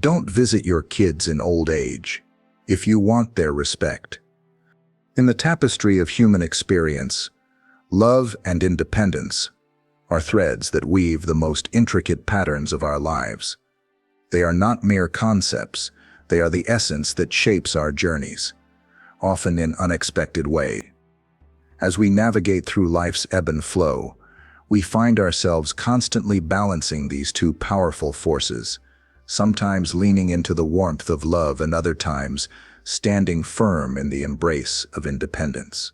Don't visit your kids in old age if you want their respect. In the tapestry of human experience, love and independence are threads that weave the most intricate patterns of our lives. They are not mere concepts, they are the essence that shapes our journeys, often in unexpected ways. As we navigate through life's ebb and flow, we find ourselves constantly balancing these two powerful forces, sometimes leaning into the warmth of love and other times standing firm in the embrace of independence.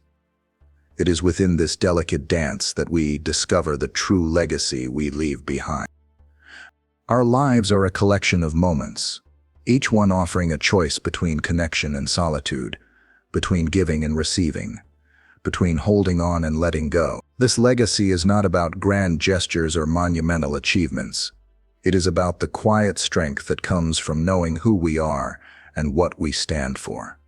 It is within this delicate dance that we discover the true legacy we leave behind. Our lives are a collection of moments, each one offering a choice between connection and solitude, between giving and receiving, between holding on and letting go. This legacy is not about grand gestures or monumental achievements. It is about the quiet strength that comes from knowing who we are and what we stand for.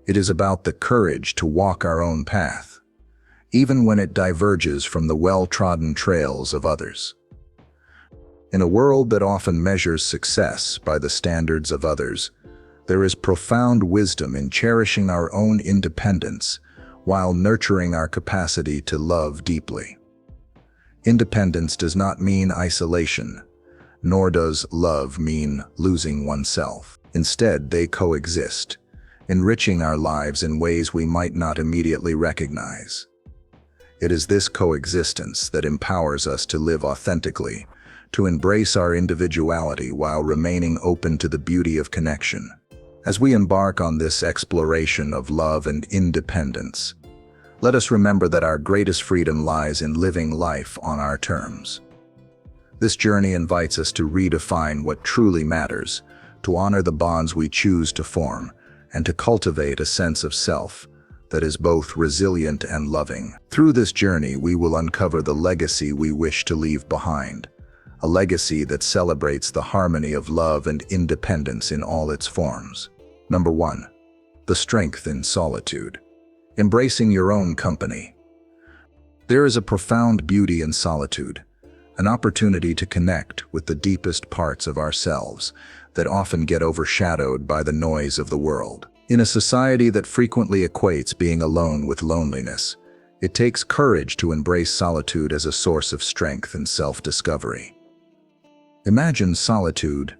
It is about the courage to walk our own path, even when it diverges from the well-trodden trails of others. In a world that often measures success by the standards of others, there is profound wisdom in cherishing our own independence while nurturing our capacity to love deeply. Independence does not mean isolation, nor does love mean losing oneself. Instead, they coexist, enriching our lives in ways we might not immediately recognize. It is this coexistence that empowers us to live authentically, to embrace our individuality while remaining open to the beauty of connection. As we embark on this exploration of love and independence, let us remember that our greatest freedom lies in living life on our terms. This journey invites us to redefine what truly matters, to honor the bonds we choose to form, and to cultivate a sense of self that is both resilient and loving. Through this journey, we will uncover the legacy we wish to leave behind, a legacy that celebrates the harmony of love and independence in all its forms. Number 1. The strength in solitude. Embracing your own company. There is a profound beauty in solitude, an opportunity to connect with the deepest parts of ourselves that often get overshadowed by the noise of the world. In a society that frequently equates being alone with loneliness, it takes courage to embrace solitude as a source of strength and self-discovery. Imagine solitude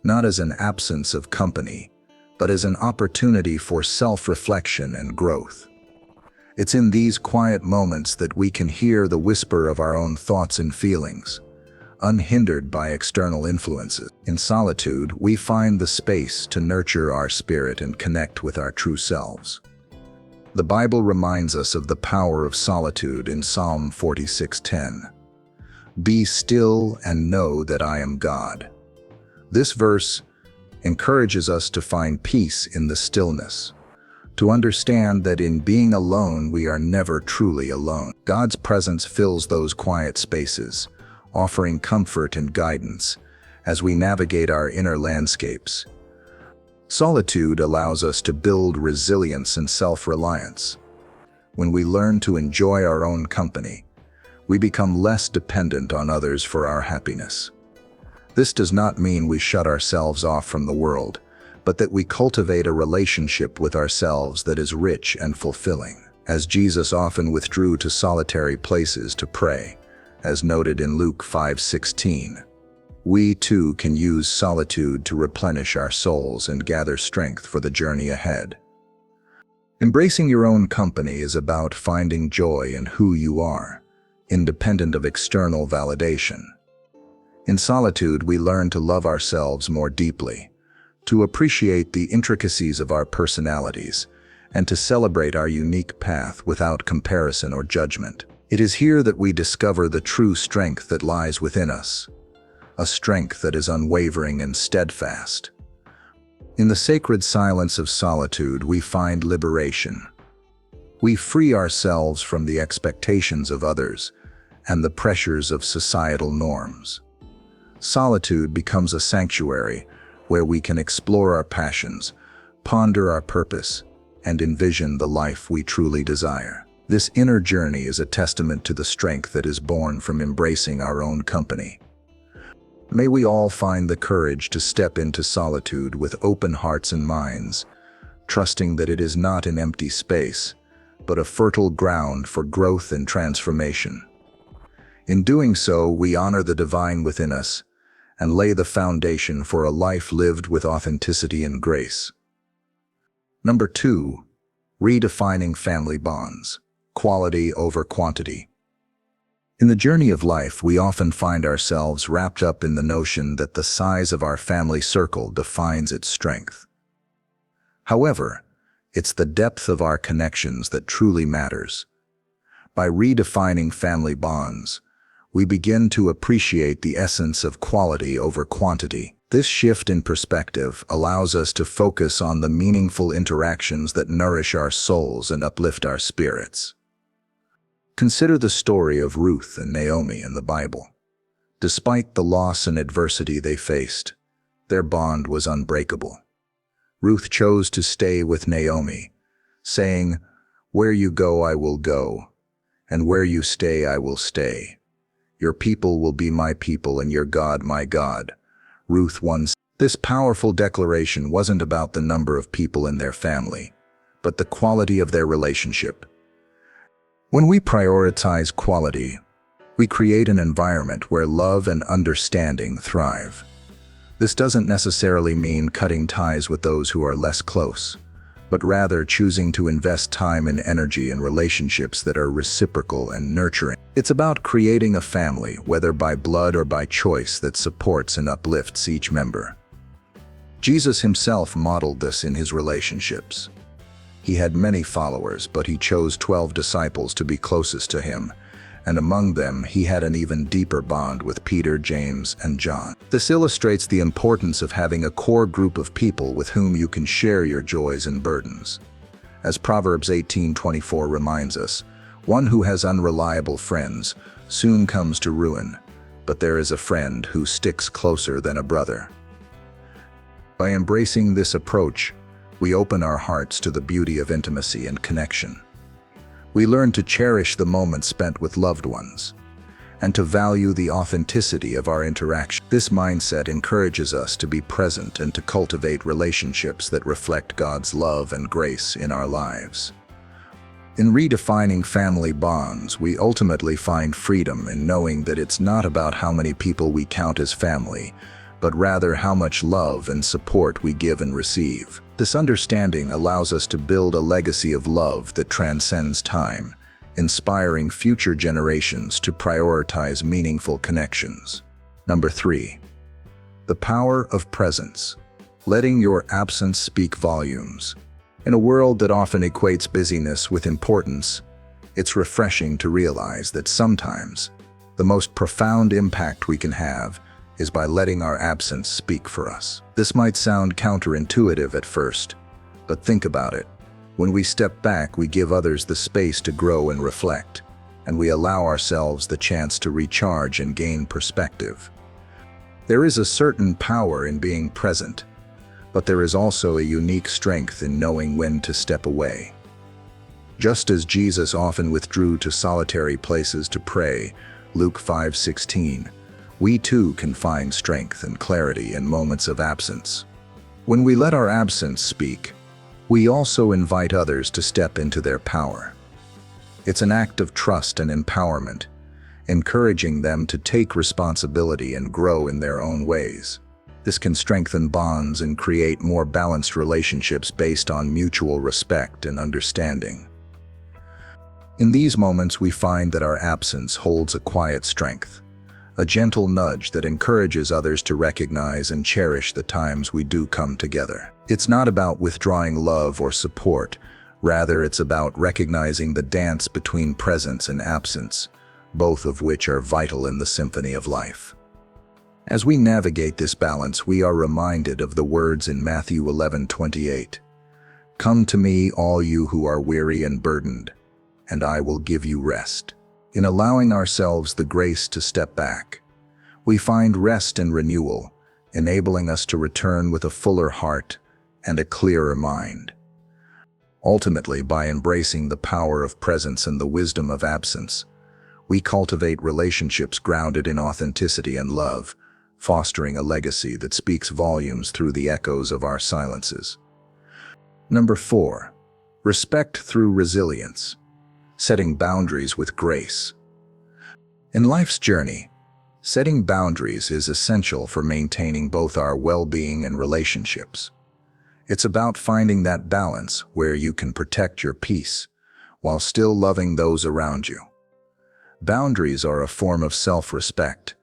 not as an absence of company, but as an opportunity for self-reflection and growth. It's in these quiet moments that we can hear the whisper of our own thoughts and feelings, unhindered by external influences. In solitude, we find the space to nurture our spirit and connect with our true selves. The Bible reminds us of the power of solitude in Psalm 46:10. "Be still and know that I am God." This verse encourages us to find peace in the stillness, to understand that in being alone we are never truly alone. God's presence fills those quiet spaces, offering comfort and guidance as we navigate our inner landscapes. Solitude allows us to build resilience and self-reliance. When we learn to enjoy our own company, we become less dependent on others for our happiness. This does not mean we shut ourselves off from the world, but that we cultivate a relationship with ourselves that is rich and fulfilling. As Jesus often withdrew to solitary places to pray, as noted in Luke 5:16, we too can use solitude to replenish our souls and gather strength for the journey ahead. Embracing your own company is about finding joy in who you are, independent of external validation. In solitude, we learn to love ourselves more deeply, to appreciate the intricacies of our personalities, and to celebrate our unique path without comparison or judgment. It is here that we discover the true strength that lies within us, a strength that is unwavering and steadfast. In the sacred silence of solitude, we find liberation. We free ourselves from the expectations of others and the pressures of societal norms. Solitude becomes a sanctuary where we can explore our passions, ponder our purpose, and envision the life we truly desire. This inner journey is a testament to the strength that is born from embracing our own company. May we all find the courage to step into solitude with open hearts and minds, trusting that it is not an empty space, but a fertile ground for growth and transformation. In doing so, we honor the divine within us and lay the foundation for a life lived with authenticity and grace. Number 2, redefining family bonds, quality over quantity. In the journey of life, we often find ourselves wrapped up in the notion that the size of our family circle defines its strength. However, it's the depth of our connections that truly matters. By redefining family bonds, we begin to appreciate the essence of quality over quantity. This shift in perspective allows us to focus on the meaningful interactions that nourish our souls and uplift our spirits. Consider the story of Ruth and Naomi in the Bible. Despite the loss and adversity they faced, their bond was unbreakable. Ruth chose to stay with Naomi, saying, "Where you go, I will go, and where you stay, I will stay. Your people will be my people, and your God my God." Ruth 1. This powerful declaration wasn't about the number of people in their family, but the quality of their relationship. When we prioritize quality, we create an environment where love and understanding thrive. This doesn't necessarily mean cutting ties with those who are less close, but rather choosing to invest time and energy in relationships that are reciprocal and nurturing. It's about creating a family, whether by blood or by choice, that supports and uplifts each member. Jesus himself modeled this in his relationships. He had many followers, but he chose 12 disciples to be closest to him, and among them he had an even deeper bond with Peter, James, and John. This illustrates the importance of having a core group of people with whom you can share your joys and burdens. As Proverbs 18:24 reminds us, one who has unreliable friends soon comes to ruin, but there is a friend who sticks closer than a brother. By embracing this approach, we open our hearts to the beauty of intimacy and connection. We learn to cherish the moments spent with loved ones and to value the authenticity of our interaction. This mindset encourages us to be present and to cultivate relationships that reflect God's love and grace in our lives. In redefining family bonds, we ultimately find freedom in knowing that it's not about how many people we count as family, but rather how much love and support we give and receive. This understanding allows us to build a legacy of love that transcends time, inspiring future generations to prioritize meaningful connections. Number 3, the power of presence. Letting your absence speak volumes. In a world that often equates busyness with importance, it's refreshing to realize that sometimes the most profound impact we can have is by letting our absence speak for us. This might sound counterintuitive at first, but think about it. When we step back, we give others the space to grow and reflect, and we allow ourselves the chance to recharge and gain perspective. There is a certain power in being present, but there is also a unique strength in knowing when to step away. Just as Jesus often withdrew to solitary places to pray, Luke 5:16, we too can find strength and clarity in moments of absence. When we let our absence speak, we also invite others to step into their power. It's an act of trust and empowerment, encouraging them to take responsibility and grow in their own ways. This can strengthen bonds and create more balanced relationships based on mutual respect and understanding. In these moments, we find that our absence holds a quiet strength, a gentle nudge that encourages others to recognize and cherish the times we do come together. It's not about withdrawing love or support, rather it's about recognizing the dance between presence and absence, both of which are vital in the symphony of life. As we navigate this balance, we are reminded of the words in Matthew 11:28, "Come to me, all you who are weary and burdened, and I will give you rest." In allowing ourselves the grace to step back, we find rest and renewal, enabling us to return with a fuller heart and a clearer mind. Ultimately, by embracing the power of presence and the wisdom of absence, we cultivate relationships grounded in authenticity and love, fostering a legacy that speaks volumes through the echoes of our silences. Number 4. Respect through resilience. Setting boundaries with grace. In life's journey, setting boundaries is essential for maintaining both our well-being and relationships. It's about finding that balance where you can protect your peace while still loving those around you. Boundaries are a form of self-respect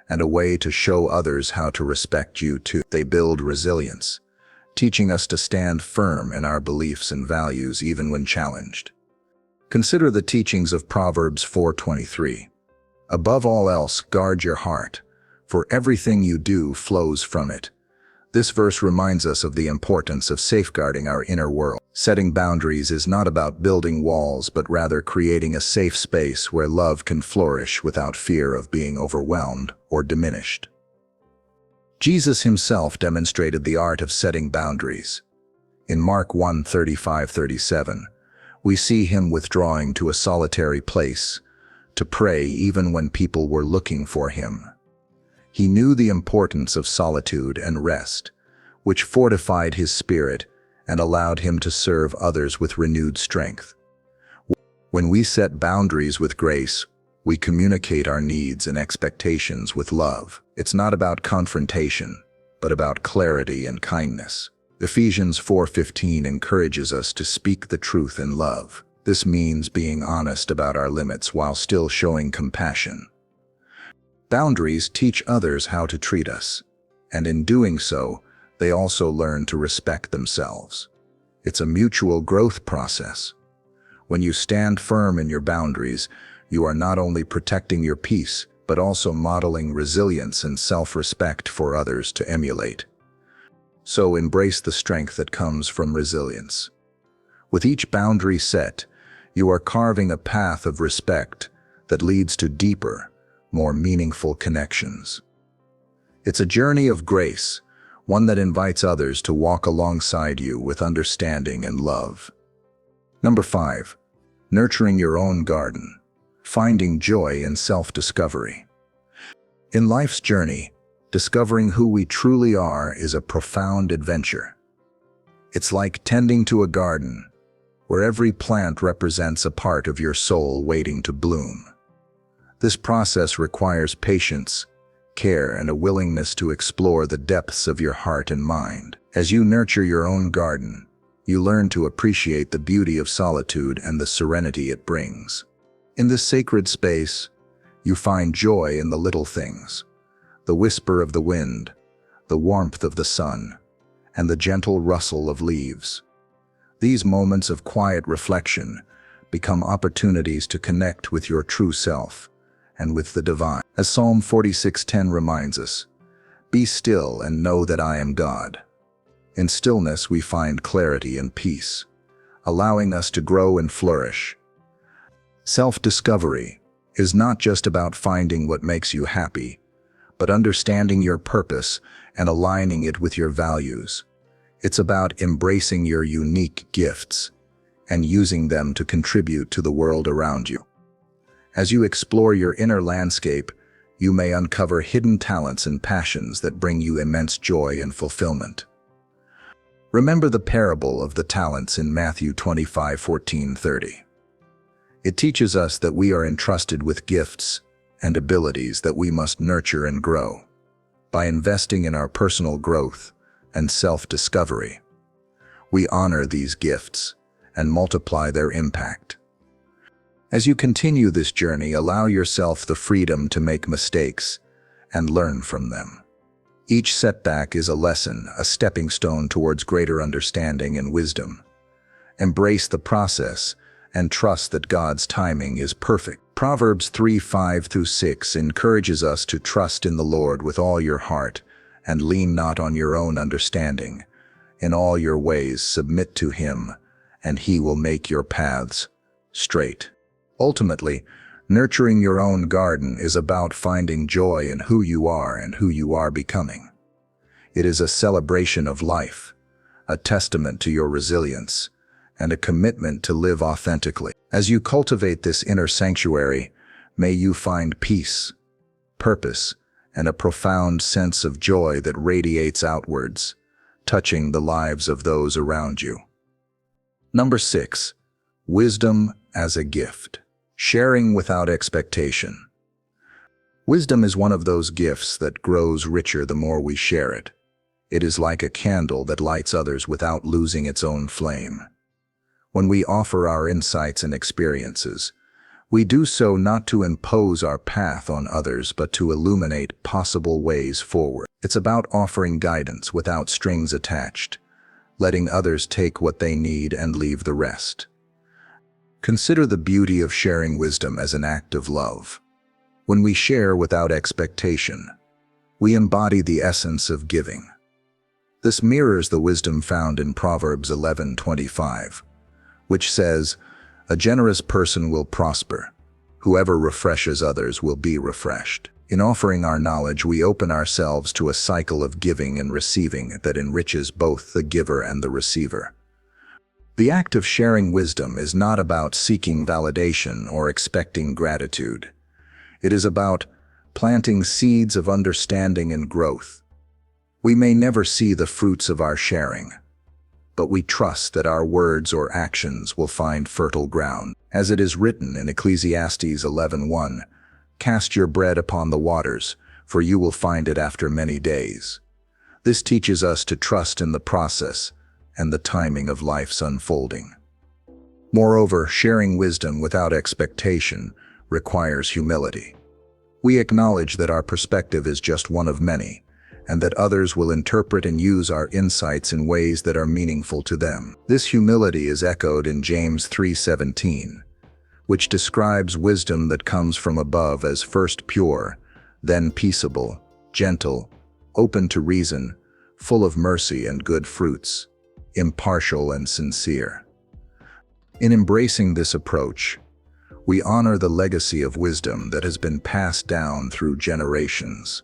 and a way to show others how to respect you too. They build resilience, teaching us to stand firm in our beliefs and values even when challenged. Consider the teachings of Proverbs 4:23. Above all else, guard your heart, for everything you do flows from it. This verse reminds us of the importance of safeguarding our inner world. Setting boundaries is not about building walls, but rather creating a safe space where love can flourish without fear of being overwhelmed or diminished. Jesus himself demonstrated the art of setting boundaries. In Mark 1:35-37, we see him withdrawing to a solitary place to pray even when people were looking for him. He knew the importance of solitude and rest, which fortified his spirit and allowed him to serve others with renewed strength. When we set boundaries with grace, we communicate our needs and expectations with love. It's not about confrontation, but about clarity and kindness. Ephesians 4:15 encourages us to speak the truth in love. This means being honest about our limits while still showing compassion. Boundaries teach others how to treat us, and in doing so, they also learn to respect themselves. It's a mutual growth process. When you stand firm in your boundaries, you are not only protecting your peace, but also modeling resilience and self-respect for others to emulate. So embrace the strength that comes from resilience. With each boundary set, you are carving a path of respect that leads to deeper, more meaningful connections. It's a journey of grace, one that invites others to walk alongside you with understanding and love. Number 5. Nurturing your own garden. Finding joy in self-discovery. In life's journey, discovering who we truly are is a profound adventure. It's like tending to a garden, where every plant represents a part of your soul waiting to bloom. This process requires patience, care, and a willingness to explore the depths of your heart and mind. As you nurture your own garden, you learn to appreciate the beauty of solitude and the serenity it brings. In this sacred space, you find joy in the little things, the whisper of the wind, the warmth of the sun, and the gentle rustle of leaves. These moments of quiet reflection become opportunities to connect with your true self and with the divine. As Psalm 46:10 reminds us, "Be still and know that I am God." In stillness we find clarity and peace, allowing us to grow and flourish. Self-discovery is not just about finding what makes you happy, but understanding your purpose and aligning it with your values. It's about embracing your unique gifts and using them to contribute to the world around you. As you explore your inner landscape, you may uncover hidden talents and passions that bring you immense joy and fulfillment. Remember the parable of the talents in Matthew 25:14-30. It teaches us that we are entrusted with gifts and abilities that we must nurture and grow. By investing in our personal growth and self-discovery, we honor these gifts and multiply their impact. As you continue this journey, allow yourself the freedom to make mistakes and learn from them. Each setback is a lesson, a stepping stone towards greater understanding and wisdom. Embrace the process and trust that God's timing is perfect. Proverbs 3:5-6 encourages us to trust in the Lord with all your heart and lean not on your own understanding. In all your ways submit to Him, and He will make your paths straight. Ultimately, nurturing your own garden is about finding joy in who you are and who you are becoming. It is a celebration of life, a testament to your resilience, and a commitment to live authentically. As you cultivate this inner sanctuary, may you find peace, purpose, and a profound sense of joy that radiates outwards, touching the lives of those around you. Number 6. Wisdom as a gift. Sharing without expectation. Wisdom is one of those gifts that grows richer the more we share it. It is like a candle that lights others without losing its own flame. When we offer our insights and experiences, we do so not to impose our path on others but to illuminate possible ways forward. It's about offering guidance without strings attached, letting others take what they need and leave the rest. Consider the beauty of sharing wisdom as an act of love. When we share without expectation, we embody the essence of giving. This mirrors the wisdom found in Proverbs 11:25, which says, "A generous person will prosper. Whoever refreshes others will be refreshed." In offering our knowledge, we open ourselves to a cycle of giving and receiving that enriches both the giver and the receiver. The act of sharing wisdom is not about seeking validation or expecting gratitude. It is about planting seeds of understanding and growth. We may never see the fruits of our sharing, but we trust that our words or actions will find fertile ground. As it is written in Ecclesiastes 11:1, "Cast your bread upon the waters, for you will find it after many days." This teaches us to trust in the process and the timing of life's unfolding. Moreover, sharing wisdom without expectation requires humility. We acknowledge that our perspective is just one of many, and that others will interpret and use our insights in ways that are meaningful to them. This humility is echoed in James 3:17, which describes wisdom that comes from above as first pure, then peaceable, gentle, open to reason, full of mercy and good fruits, impartial and sincere. In embracing this approach, we honor the legacy of wisdom that has been passed down through generations.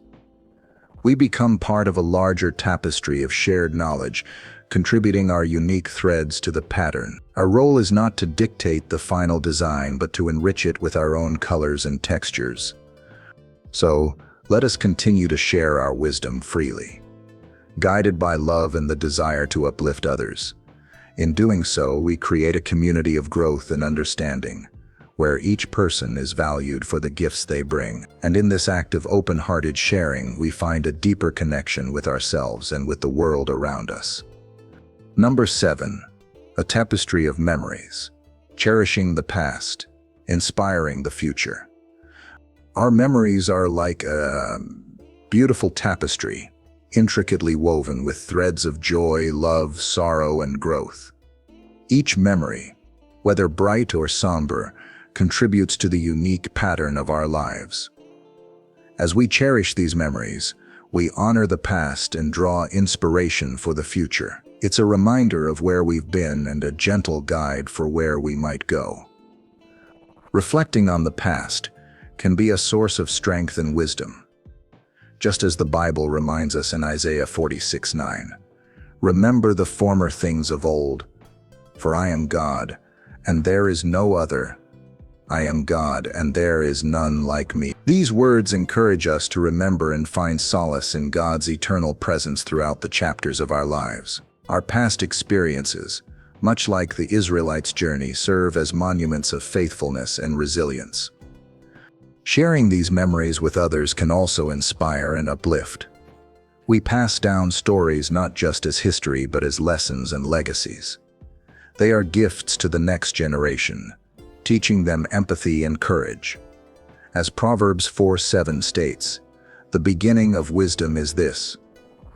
We become part of a larger tapestry of shared knowledge, contributing our unique threads to the pattern. Our role is not to dictate the final design, but to enrich it with our own colors and textures. So, let us continue to share our wisdom freely, guided by love and the desire to uplift others. In doing so, we create a community of growth and understanding, where each person is valued for the gifts they bring. And in this act of open-hearted sharing, we find a deeper connection with ourselves and with the world around us. Number 7. A tapestry of memories. Cherishing the past, inspiring the future. Our memories are like a beautiful tapestry, intricately woven with threads of joy, love, sorrow, and growth. Each memory, whether bright or somber, contributes to the unique pattern of our lives. As we cherish these memories, we honor the past and draw inspiration for the future. It's a reminder of where we've been and a gentle guide for where we might go. Reflecting on the past can be a source of strength and wisdom. Just as the Bible reminds us in Isaiah 46:9, "Remember the former things of old, for I am God, and there is no other. I am God, and there is none like me." These words encourage us to remember and find solace in God's eternal presence throughout the chapters of our lives. Our past experiences, much like the Israelites' journey, serve as monuments of faithfulness and resilience. Sharing these memories with others can also inspire and uplift. We pass down stories not just as history but as lessons and legacies. They are gifts to the next generation, teaching them empathy and courage. As Proverbs 4:7 states, "The beginning of wisdom is this: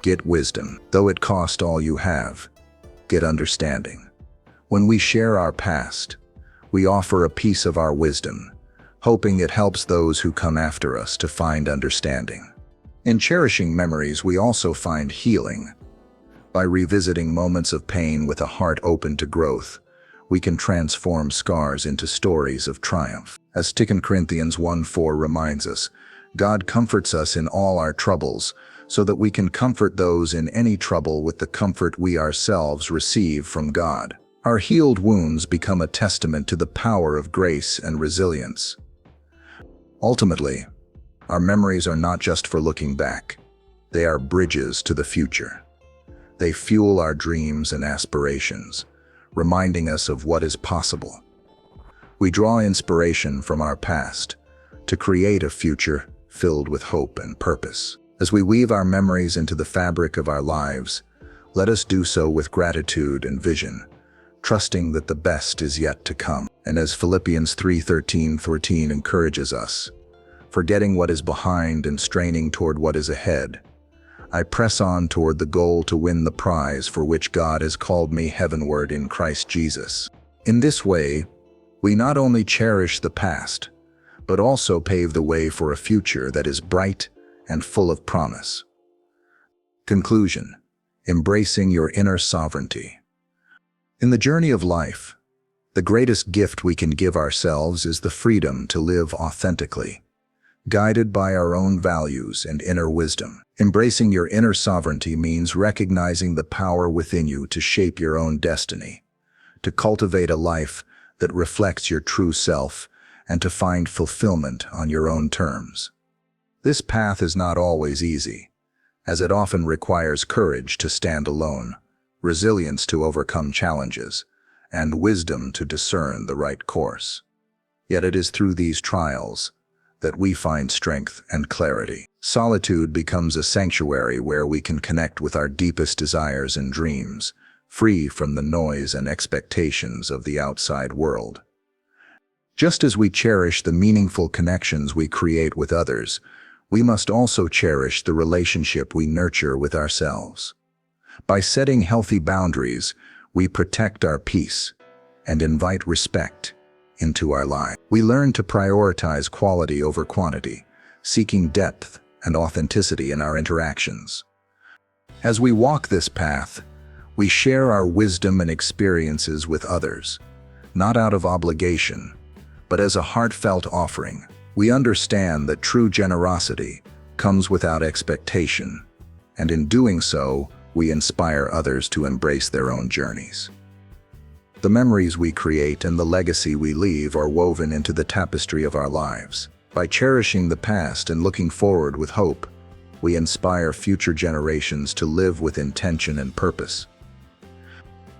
get wisdom, though it cost all you have. Get understanding." When we share our past, we offer a piece of our wisdom, hoping it helps those who come after us to find understanding. In cherishing memories, we also find healing. By revisiting moments of pain with a heart open to growth, we can transform scars into stories of triumph. As 2 Corinthians 1:4 reminds us, God comforts us in all our troubles, so that we can comfort those in any trouble with the comfort we ourselves receive from God. Our healed wounds become a testament to the power of grace and resilience. Ultimately, Our memories are not just for looking back. They are bridges to the future. They fuel our dreams and aspirations, reminding us of what is possible. We draw inspiration from our past to create a future filled with hope and purpose. As we weave our memories into the fabric of our lives, let us do so with gratitude and vision, trusting that the best is yet to come. And as Philippians 3:13 encourages us, forgetting what is behind and straining toward what is ahead, I press on toward the goal to win the prize for which God has called me heavenward in Christ Jesus. In this way, we not only cherish the past, but also pave the way for a future that is bright and full of promise. Conclusion: embracing your inner sovereignty. In the journey of life, the greatest gift we can give ourselves is the freedom to live authentically, guided by our own values and inner wisdom. Embracing your inner sovereignty means recognizing the power within you to shape your own destiny, to cultivate a life that reflects your true self, and to find fulfillment on your own terms. This path is not always easy, as it often requires courage to stand alone, resilience to overcome challenges, and wisdom to discern the right course. Yet it is through these trials that we find strength and clarity. Solitude becomes a sanctuary where we can connect with our deepest desires and dreams, free from the noise and expectations of the outside world. Just as we cherish the meaningful connections we create with others, we must also cherish the relationship we nurture with ourselves. By setting healthy boundaries, we protect our peace and invite respect into our lives. We learn to prioritize quality over quantity, seeking depth and authenticity in our interactions. As we walk this path, we share our wisdom and experiences with others, not out of obligation, but as a heartfelt offering. We understand that true generosity comes without expectation, and in doing so, we inspire others to embrace their own journeys. The memories we create and the legacy we leave are woven into the tapestry of our lives. By cherishing the past and looking forward with hope, we inspire future generations to live with intention and purpose.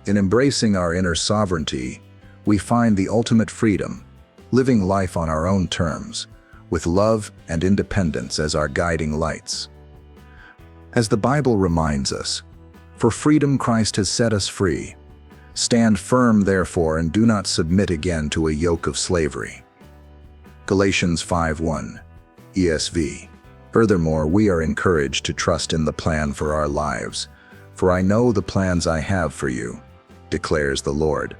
In embracing our inner sovereignty, we find the ultimate freedom, living life on our own terms, with love and independence as our guiding lights. As the Bible reminds us, "For freedom Christ has set us free. Stand firm, therefore, and do not submit again to a yoke of slavery." Galatians 5:1, ESV. Furthermore, we are encouraged to trust in the plan for our lives. "For I know the plans I have for you, declares the Lord,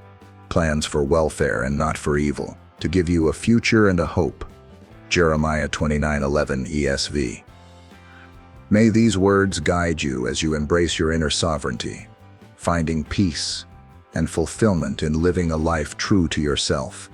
plans for welfare and not for evil, to give you a future and a hope." Jeremiah 29:11, ESV. May these words guide you as you embrace your inner sovereignty, finding peace and fulfillment in living a life true to yourself.